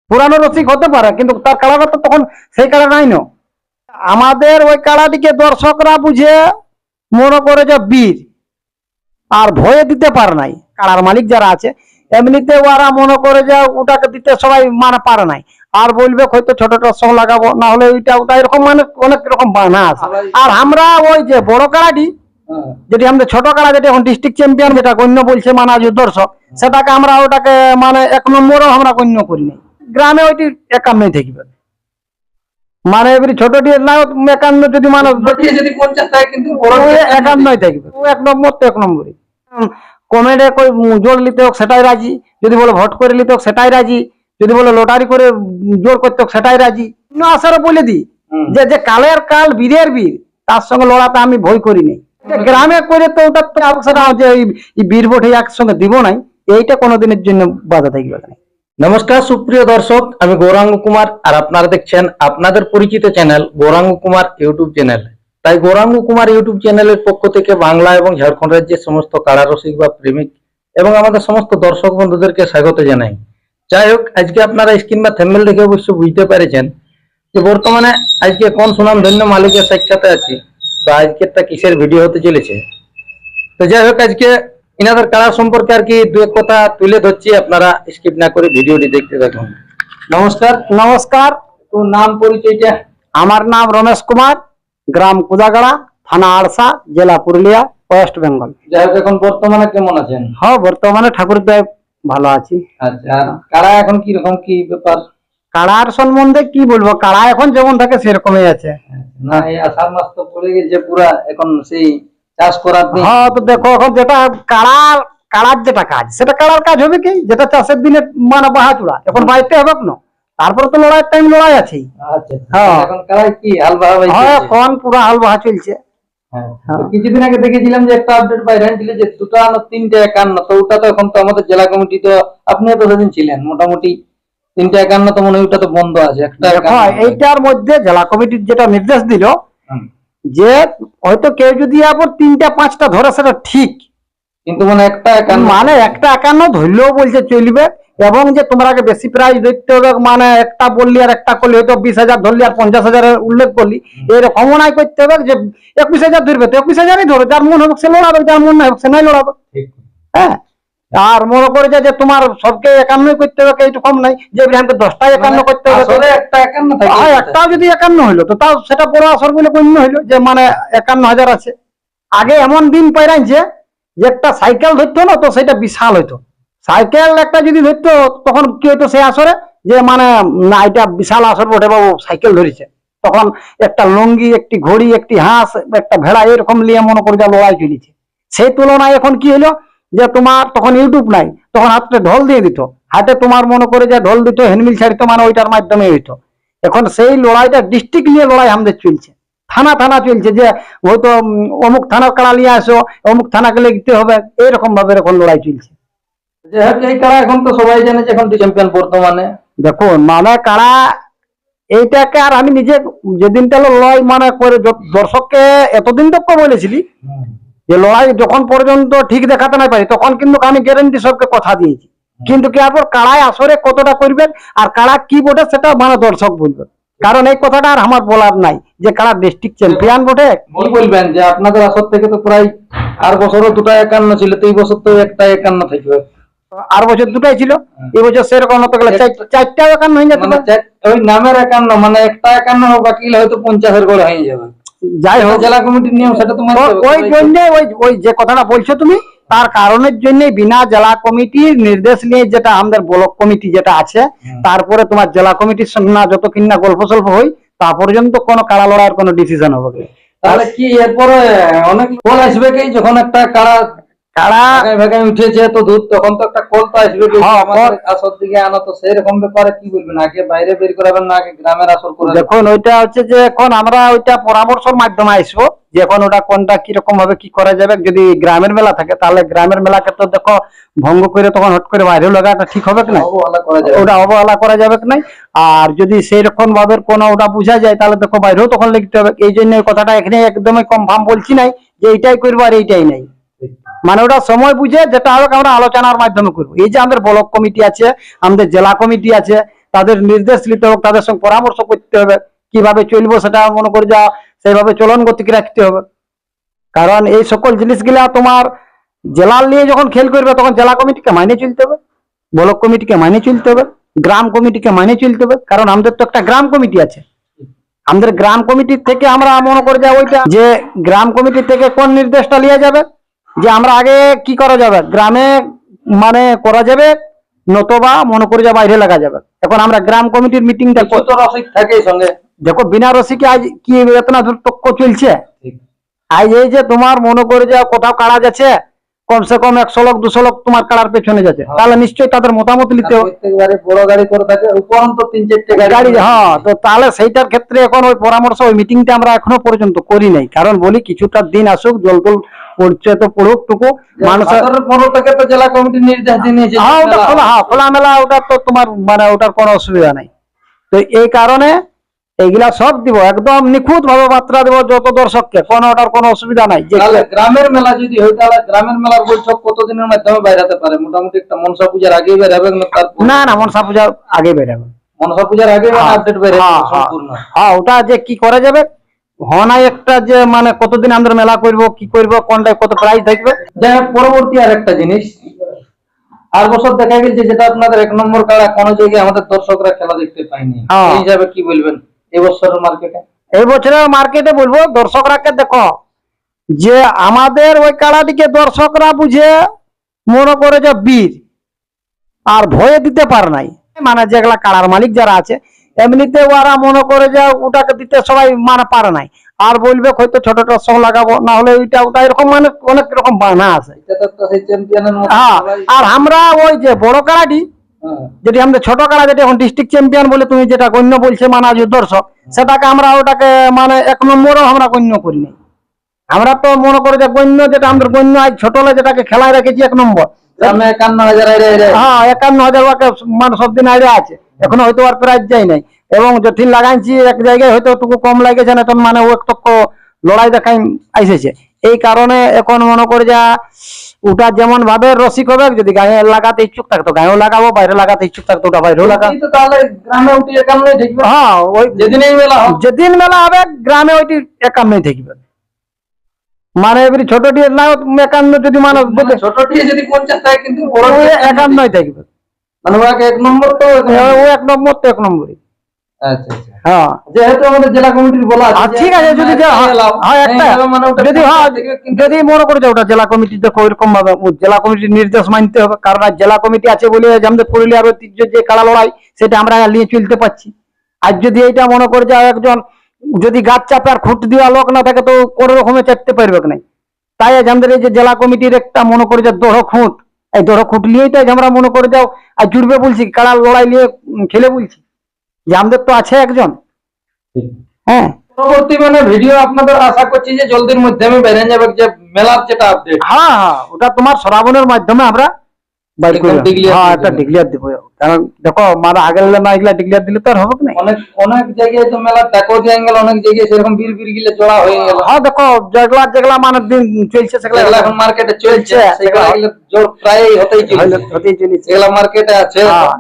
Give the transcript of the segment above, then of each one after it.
পুরানো রসিক হতে পারে, কিন্তু তার কাড়াটা তো তখন সেই কাড়া নাই না। আমাদের ওই কাড়াটিকে দর্শকরা বুঝে মনে করে যে বীর, আর ভয়ে দিতে পারে নাই। কাড়ার মালিক যারা আছে এমনিতে ওরা মনে করে যে ওটাকে দিতে সবাই মানে পারে নাই, আর বলবে হয়তো ছোট সং লাগাবো, না হলে ওইটা ওটা এরকম মানে অনেক রকম বানা আছে। আর আমরা ওই যে বড় কাড়াটি, যেটি আমাদের ছোট কাড়া, যেটি এখন ডিস্ট্রিক্ট চ্যাম্পিয়ন, যেটা গণ্য বলছে মানে দর্শক, সেটাকে আমরা ওটাকে মানে 1 নম্বরও আমরা গণ্য করি নাই। গ্রামে ওইটি 51 থাকবে, মানে এবারে ছোটটি না 51 যদি মানে যদি 50 থাকে কিন্তু বড় 51 থাকবে, ও 1 নম্বর তো 1 নম্বরই। কমেডে কই জোর নিতে হোক সেটাই রাজি, যদি বলে ভোট করে নিতে হোক সেটাই রাজি, যদি বলে লটারি করে জোর করতে হোক সেটাই রাজি। আসারও বলে দিই যে যে কালের কাল বীরের বীর, তার সঙ্গে লড়াতে আমি ভয় করি নাই। গ্রামে করে তো ওটা তো সেটা যে এই বীর ভোট একসঙ্গে দিব নাই, এইটা কোনোদিনের জন্য বাধা থাকবে না। নমস্কার সুপ্রিয় দর্শক, আমি গৌরাঙ্গ কুমার, আর আপনারা দেখছেন আপনাদের পরিচিত channel Gouranga Kumar YouTube channel. তাই গৌরাঙ্গ কুমার ইউটিউব চ্যানেলের পক্ষ থেকে বাংলা এবং ঝাড়খণ্ড রাজ্যের সমস্ত কাড়া রসিক বা প্রেমিক এবং আমাদের সমস্ত দর্শক বন্ধুদেরকে স্বাগত জানাই। যাই হোক, আজকে আপনারা স্ক্রিন বা থাম্বনেল দেখে অবশ্য বুঝতে পেরেছেন যে বর্তমানে আজকে কোন সুনাম ধন্য মালিকের সাক্ষাতে আছি, বা আজকেরটা কিসের ভিডিও হতে চলেছে। তো যাই হোক, আজকে ইনাদের কাড়া সম্পর্কে আর কি দু এক কথা তুলে ধরছি, আপনারা স্কিপ না করে ভিডিওটি দেখতে থাকুন। নমস্কার। নমস্কার, তো নাম পরিচয়টা? আমার নাম রমেশ কুমার, গ্রাম কুদাগাড়া, থানা আড়সা, জেলা পুরুলিয়া, ওয়েস্ট বেঙ্গল। যাই হোক, এখন বর্তমানে কেমন আছেন? হ্যাঁ, বর্তমানে ঠাকুর দয়ায় ভালো আছি। আচ্ছা, আর কাড়া এখন কি রকম কি ব্যাপার? কাড়ার সম্বন্ধে কি বলবো, কাড়া এখন যেমন থাকে সেরকমই আছে। না, এই আষাঢ় মাস তো পড়ে গেছে পুরা, এখন সেই চাষ করার দিন। হ্যাঁ, তো দেখো এখন যেটা কাড়ার যেটা কাজ, সেটা কাড়ার কাজ হবে কি, যেটা চাষের দিনে মানে বাহাচুড়া এখন বাইতে হবে না, তারপরে তো লড়াইয়ের টাইম লড়াই আছেই। আচ্ছা, হ্যাঁ। এখন কাড়াই কি হাল বাহাবাই হ্যাঁ, চলছে? এখন পুরা হাল বাহা চলছে। হ্যাঁ। হ্যাঁ। তো কিছুদিন আগে দেখেছিলাম যে একটা আপডেট বাইরে ছিল যে 2টা না 3টে 51, তো ওটা তো এখন তো আমাদের জেলা কমিটি, তো আপনিও তো সেদিন ছিলেন, মোটামুটি 3টে 51 তো মনে হয় ওটা তো বন্ধ আছে। একটা দেখো, এইটার মধ্যে জেলা কমিটির যেটা নির্দেশ দিল যে হয়তো কেউ যদি আবার 3টা 5টা ধরে সেটা ঠিক, কিন্তু মানে একটা 51 মানে একটা 51 ধরলেও বলছে চলবে, এবং যে তোমরা আগে বেশি প্রাইজ ধরতে হবে, মানে একটা বললি আর একটা করলি, হয়তো 20,000 ধরলি আর 50,000 উল্লেখ করলি, এরকম নাই করতে হবে যে 21,000 ধরবে তো 21,000ই ধরবে, যার মন হবে সে লড়াবে, যার মন না হবে সে নাই লড়াবে। ঠিক। হ্যাঁ, আর মনে করে যে তোমার সবকে 51 করতে হবে, এইরকম নাই যে আমাকে 10টা 51 করতে হবে। আসলে একটা 51 থাকে। হ্যাঁ, একটাও যদি 51 হইলো তো তাও সেটা বড় আসর বলে গণ্য হইলো, যে মানে 51,000 আছে। আগে এমন দিন পাইরাইছে যে একটা সাইকেল ধরতো না তো সেটা বিশাল হইতো, সাইকেল একটা যদি ধরতো তখন কি হইতো সেই আসরে, যে মানে না এটা বিশাল আসর বটে বাবু, সাইকেল ধরেছে। তখন একটা লঙ্গি, একটি ঘড়ি, একটি হাঁস, একটা ভেড়া, এরকম নিয়ে মনে করে যা লড়াই চলেছে। সেই তুলনায় এখন কি হলো যে তোমার তখন ইউটিউব নাই, তখন হাতে ঢোল দিয়ে দিত, হাতে তোমার মনে করে যে ঢোল দিত, হ্যান্ডমিল ছাড়িত, মানে ওইটার মাধ্যমে হইতো। এখন সেই লড়াইটা ডিস্ট্রিক্ট নিয়ে লড়াই আমাদের চলছে, থানা থানা চলছে, যে হয়তো অমুক থানার কাড়া নিয়ে আসো, অমুক থানাকে লিখতে হবে, এইরকম ভাবে এখন লড়াই চলছে। যাই হোক, এই কাড়া এখন তো সবাই জানে যে এখন চ্যাম্পিয়ন বর্তমানে। দেখুন, মানে কাড়া এইটাকে, আর আমি নিজে যেদিনটা লড়াই মানে করে দর্শককে এতদিন তো বলেছিলি যে লড়াই যখন পর্যন্ত ঠিক দেখাতে না পারি তখন কিন্তু আমি গ্যারেন্টি সবকে কথা দিয়েছি, কিন্তু কি আর কাড়ায় আসরে কতটা করবেন আর কাড়া কি বটে সেটা মানে দর্শক বলবে, কারণ এই কথাটা আর আমার বলার নাই যে কাড়া ডিস্ট্রিক্ট চ্যাম্পিয়ন বটে। কি বলবেন যে আপনাদের আসর থেকে তো প্রায় আর বছরও 2টা 51 ছিল, তো এই বছর তো একটা 51 থাকবে। আর বছর 2টাই ছিল, এই বছর সেরকম হতে গেলে 4টা 51 হয়ে যেতে মানে পারে। ওই নামের 51, মানে একটা 51 বাকি হলে হয়তো 50 করে হয়ে যাবে। যাই হোক, জেলা কমিটির নিয়ম, সেটা তো মানতে হবে। ওই জন্য ওই যে কথাটা বলছো তুমি, তার কারণের জন্য বিনা জেলা কমিটির নির্দেশ নিয়ে যেটা আমাদের ব্লক কমিটি যেটা আছে, তারপরে তোমার জেলা কমিটির সঙ্গে না যত কিনা গল্প সল্প হই, তা পর্যন্ত কোনো কাড়া লড়াইয়ের কোনো ডিসিশন হবে না। তাহলে কি এরপরে অনেক কল আসবে কি, যখন একটা কাড়া ভাগায় উঠেছে তো দূর, তখন তো একটা কল তো আসবে কি আমাদের আসর দিকে আনা, তো সেই রকম ব্যাপারে কি বলবেন? আগে বাইরে বের করাবেন না আগে গ্রামের আসর করাবেন? দেখুন, ওইটা হচ্ছে যে এখন আমরা ওইটা পরামর্শের মাধ্যমে আসবো, যে এখন ওটা কোনটা কিরকম ভাবে কি করা যাবে। যদি গ্রামের মেলা থাকে তাহলে গ্রামের মেলাকে তো দেখো ভঙ্গ করে তখন হট করে বাইরেও লাগাটা ঠিক হবে না, ওটা অবহেলা করা যাবে না। আর যদি সেই রকম ভাবে কোনো ওটা বোঝা যায় তাহলে দেখো বাইরেও তখন লিখতে হবে। এই জন্য ওই কথাটা এখানে একদমই কনফার্ম বলছি নাই যে এইটাই করবো আর এইটাই নাই, মানে ওটা সময় বুঝে যেটা হবে আমরা আলোচনার মাধ্যমে করবো। এই যে আমাদের ব্লক কমিটি আছে, আমাদের জেলা কমিটি আছে, তাদের নির্দেশ নিতে হবে, তাদের সঙ্গে পরামর্শ করতে হবে, কিভাবে চলবো সেটা মনে করে যা সেইভাবে চলন গতিকে রাখতে হবে। কারণ এই সকল জিনিসগুলা তোমার জেলার নিয়ে যখন খেল করবে তখন জেলা কমিটিকে মাইনে চলতে হবে, ব্লক কমিটিকে মাইনে চলতে হবে, গ্রাম কমিটিকে মাইনে চলতে হবে। কারণ আমাদের তো একটা গ্রাম কমিটি আছে, আমাদের গ্রাম কমিটির থেকে আমরা মনে করে যাই ওইটা যে গ্রাম কমিটি থেকে কোন নির্দেশটা নিয়ে যাবে, যে আমরা আগে কি করা যাবে গ্রামে মানে করা যাবে, নতবা মনে করে যা বাইরে লাগা যাবে। এখন আমরা গ্রাম কমিটির মিটিংটা তো রসিক থাকে সঙ্গে। দেখো বিনা রসিকে আজ কি এতনা দূর তক্ক চলছে। ঠিক। আজ এই যে তোমার মনে করে যা কোথাও কাড়া যাচ্ছে কমসে কম 100 লোক 200 লোক তোমার কাড়ার পেছনে যাচ্ছে, তাহলে নিশ্চয়ই তাদের মতামত নিতে হবে। প্রত্যেকবারে বড় গাড়ি করে থাকে, উপরন্ত 3-4টে গাড়ি, হ্যাঁ, তো তাহলে সেইটার ক্ষেত্রে এখন ওই পরামর্শ ওই মিটিংটা আমরা এখনো পর্যন্ত করি নাই। কারণ বলি কিছুটা দিন আসুক, জল টল পড়ছে তো পড়ুক টুকু মানুষের। 15 থেকে তো জেলা কমিটি নির্দেশ দিয়ে নিয়েছে। হ্যাঁ ওটা খোলা, হ্যাঁ খোলামেলা, ওটা তো তোমার মানে ওটার কোনো অসুবিধা নাই। তো এই কারণে এইগুলা সব দিব, একদম নিখুঁত ভাবে বার্তা দেবো যত দর্শককে, কোনো ওটার কোনো অসুবিধা নাই। যে তাহলে গ্রামের মেলা যদি হয় তাহলে গ্রামের মেলার বৈঠক কতদিনের মাধ্যমে বাইরাতে পারে? মোটামুটি একটা মনসা পূজার আগে বেরাবে না? তারপর না না, মনসা পূজার আগে বেরাবে। মনসা পূজার আগে আপডেট বেরাবে সম্পূর্ণ। হ্যাঁ ওটা যে কি করা যাবে হনাই একটা যে মানে কতদিন আমরা মেলা করব, কি করব, কোনটায় কত প্রাইস থাকবে। যাই হোক, পরবর্তী আর একটা জিনিস, আর বছর দেখা গেছে যেটা আপনাদের 1 নম্বর কাড়া কোনো জায়গায় আমাদের দর্শকরা খেলা দেখতে পায়নি, হ্যাঁ। এই হিসাবে কি বলবেন এই বছরের মার্কেটে? এই বছরের মার্কেটে বলবো দর্শকরাকে দেখো যে আমাদের ওই কাড়াটিকে দর্শকরা বুঝে মনে করে যে বীর, আর ভয়ে দিতে পারে নাই। মানে যেগুলা কাড়ার মালিক যারা আছে এমনিতে ওরা মনে করে যে ওটাকে দিতে সবাই মানে পারে নাই, আর বলবে হয়তো ছোটটার সঙ্গে লাগাবো, না হলে ওইটা ওটা এরকম মানে অনেক রকম বানা আছে। এটা তো একটা সেই চ্যাম্পিয়নের মতো। হ্যাঁ, আর আমরা ওই যে বড় কাড়াটি হ্যাঁ। যেটি আমাদের ছোট কাড়া, যেটা এখন ডিস্ট্রিক্ট চ্যাম্পিয়ন বলে তুমি যেটা গণ্য বলছে মানে আজ দর্শক, সেটাকে আমরা ওটাকে মানে 1 নম্বরও আমরা গণ্য করি নাই। আমরা তো মনে করে যে গণ্য যেটা আমাদের গণ্য আজ ছোট হলে যেটাকে খেলায় রেখেছি 1 নম্বর। গ্রামে 51,000 আইরে। হ্যাঁ 51,000 ওকে মানে সব দিন আইডিয়া আছে, এখনো হয়তো আর প্রাইজ যায় নাই। এবং যঠিন লাগাইছি এক জায়গায় হয়তো একটু কম লাগেছে না, তখন মানে ও একটু লড়াই দেখাই আইসেছে। এই কারণে এখন মনে করে যা ওটা যেমন ভাবে রসিক হবে, যদি গায়ে লাগাতে ইচ্ছুক থাকতো গায়েও লাগাবো, বাইরে লাগাতে ইচ্ছুক থাকতো ওটা বাইরেও লাগাবো। এই তো তাহলে গ্রামে উঠে একামনে থাকবে। হ্যাঁ ওই যেদিন এই মেলা হবে, যেদিন মেলা হবে গ্রামে ওইটি 51 থাকবে। মানে এবারে ছোটটি না 51 যদি মানে ছোটটি যদি 50 থাকে কিন্তু বড় 51 থাকবে। মানে ওকে 1 নম্বর তো ও 1 নম্বর তো 1 নম্বরই। আচ্ছা আচ্ছা। হ্যাঁ যেহেতু আমাদের জেলা কমিটির বলা আছে, ঠিক আছে, যদি হ্যাঁ একটা যদি হ্যাঁ যদি মনে করে যে ওটা জেলা কমিটি দেখো ওইরকম ভাবে জেলা কমিটির নির্দেশ মানতে হবে। কারণ আজ জেলা কমিটি আছে বলে যে আমাদের পুরুলিয়ার ঐতিহ্য যে কাড়া লড়াই সেটা আমরা নিয়ে চলতে পারছি। আর যদি এইটা মনে করে যে একজন যদি গাছ চাপে আর খুঁট দেওয়া লোক না থাকে তো কোনো রকমে চাপতে পারবে না। তাই আজ আমাদের এই যে জেলা কমিটির একটা মনে করে যে দড় খুঁট, এই দড় খুঁট নিয়েই তো আমরা মনে করে যাও আর জুড়বে বলছি, কাড়া লড়াই নিয়ে খেলে বলছি যে আমাদের তো আছে একজন। হ্যাঁ পরবর্তী মানে ভিডিও আপনাদের আশা করছি যে জলদির মধ্যে আমি বেরিয়ে যাবে, যে মেলার যেটা আপডেট। হ্যাঁ হ্যাঁ ওটা তোমার শ্রাবণের মাধ্যমে আমরা বাইর একদম করব। declare হ্যাঁ করে একটা দেবে। ডিক্লিয়ার দিব। কারণ দেখো মানে আগের না এগুলা ডিক্লিয়ার দিলে তো আর হবে না। অনেক অনেক জায়গায় তো মেলা ডাকতি অ্যাঙ্গেল, অনেক জায়গায় সেরকম বীর বীর গিলে জড়া হয়ে গেল। হ্যাঁ দেখো যেগুলা যেগুলা মানে দিন চলছে সেগুলা যেগুলা এখন মার্কেটে চলছে সেগুলা জোর প্রায় হতেই চলছে, হতেই চলেছে। যেগুলা মার্কেটে আছে হ্যাঁ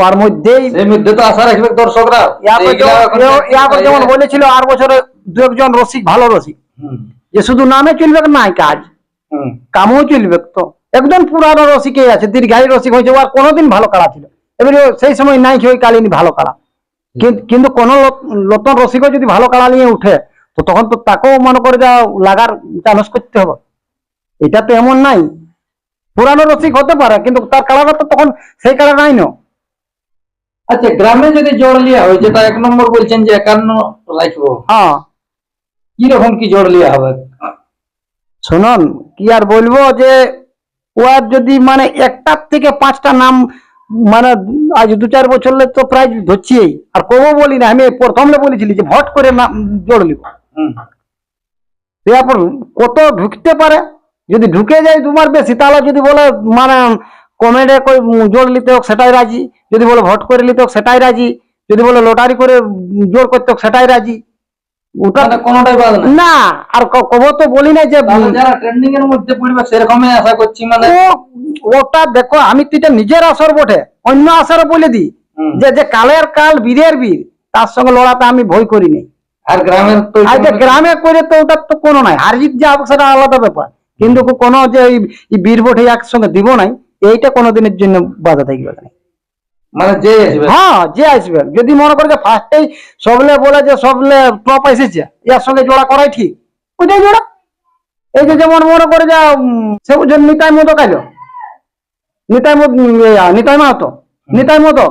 তার মধ্যেই এর মধ্যে তো আশা রাখবে দর্শকরা। যেমন বলেছিল আর বছরে 2-1 রসিক, ভালো রসিক যে শুধু নামে চলবে নাই কাজ কামও চলবে, তো একদম পুরানো রসিকে আছে, দীর্ঘায়ী রসিক হয়েছে, আর কোনোদিন ভালো কাড়া ছিল। এবারে সেই সময় নাই কি ওই কালিনী ভালো কাড়া, কিন্তু কোন নতুন রসিকও যদি ভালো কাড়া নিয়ে উঠে তো তখন তো তাকেও মনে করে যা লাগার চালস করতে হবে। এটা তো এমন নাই, পুরানো রসিক হতে পারে কিন্তু তার কাড়াটা তো তখন সেই কাড়া নাই না। আচ্ছা, গ্রামে যদি জোর লিয়া হয়, যেটা 1 নম্বর বলছেন যে 51 রাখবো, হ্যাঁ কি রকম কি জোর লিয়া হবে? শুনুন কি আর বলবো যে ওর যদি মানে 1টার থেকে 5টা নাম মানে আজ 2-4 বছর তো প্রাইজ ধরছিই, আর কবো বলি না, আমি প্রথমে বলেছিলি যে ভোট করে নাম জোর লিব। তারপর কত ঢুকতে পারে, যদি ঢুকে যায় তোমার বেশি তাহলে যদি বলে মানে কমেডে কই জোর নিতে হোক সেটাই রাজি, যদি বলে ভোট করে নিতে হোক সেটাই রাজি, যদি বলে লটারি করে জোর করতে হোক সেটাই রাজি। ওটা মানে কোনোটাই বাদ না। না, আর কব তো বলি না যে তাহলে যারা ট্রেন্ডিং এর মধ্যে পড়বে সেরকমই আশা করছি। মানে ওটা দেখো আমি তো এটা নিজের আসর বটে, অন্য আসর বলে দিই যে যে কালের কাল বীরের বীর তার সঙ্গে লড়াতে আমি ভয় করি নাই। আর গ্রামের তো আর যে গ্রামে করে তো ওটার তো কোনো নাই, হারজিত যে হবে সেটা আলাদা ব্যাপার, কিন্তু কোনো যে এই বীর ভোটে একসঙ্গে দিব নাই, এইটা কোনোদিনের জন্য বাধা থাকবে না। মানে যে আসবে হ্যাঁ, যে আসবে যদি মনে করে যে ফার্স্টেই সবলে বলে যে সবলে টপ এসেছে এর সঙ্গে জোড়া করাই ঠিক, ওইটাই জোড়া। এই যে যেমন মনে করে যে সে নিতাই মতো কাইল, নিতাই নিতাই মাহাতো, নিতাই মতো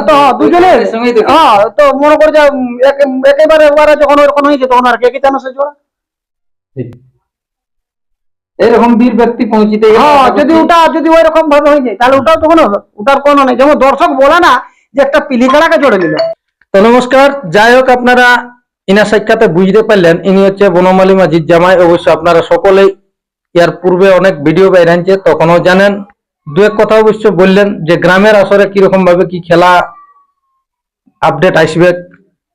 তো দুজনে তো মনে করে যে একেবারে ওরা যখন ওরকম হয়েছে তখন আর কে জানো সে জোড়া। এরকম বীর ব্যক্তি পৌঁছিতে গেলে হ্যাঁ, যদি ওটা যদি ওই রকম ভাবে হয়ে যায় তাহলে ওটাও তখন হবে, ওটার কোনো নেই। যেমন দর্শক বলে না যে একটা পিলিকাড়াকে জড়ে নিল। তো নমস্কার, যাই হোক আপনারা ইনার সাক্ষাতে বুঝতে পারলেন ইনি হচ্ছে বনমালী মাঝির জামাই। অবশ্য আপনারা সকলেই এর পূর্বে অনেক ভিডিও বাইরানছে, তখনও জানেন। দু এক কথা অবশ্য বললেন যে গ্রামের আসরে কিরকম ভাবে কি খেলা আপডেট আসবে,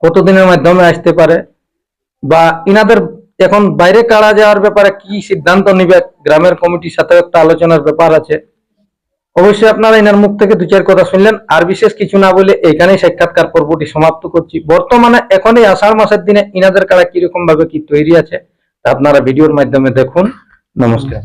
কতদিনের মাধ্যমে আসতে পারে, বা ইনাদের এখন বাইরে কাড়া যাওয়ার ব্যাপারে কি সিদ্ধান্ত নিবে, গ্রামের কমিটির সাথে একটা আলোচনার ব্যাপার আছে। অবশ্যই আপনারা এনার মুখ থেকে দু চার কথা শুনলেন। আর বিশেষ কিছু না বলে এখানেই সাক্ষাৎকার পর্বটি সমাপ্ত করছি। বর্তমানে এখন এই আষাঢ় মাসের দিনে ইনাদের কাড়া কিরকম ভাবে কি তৈরি আছে তা আপনারা ভিডিওর মাধ্যমে দেখুন। নমস্কার।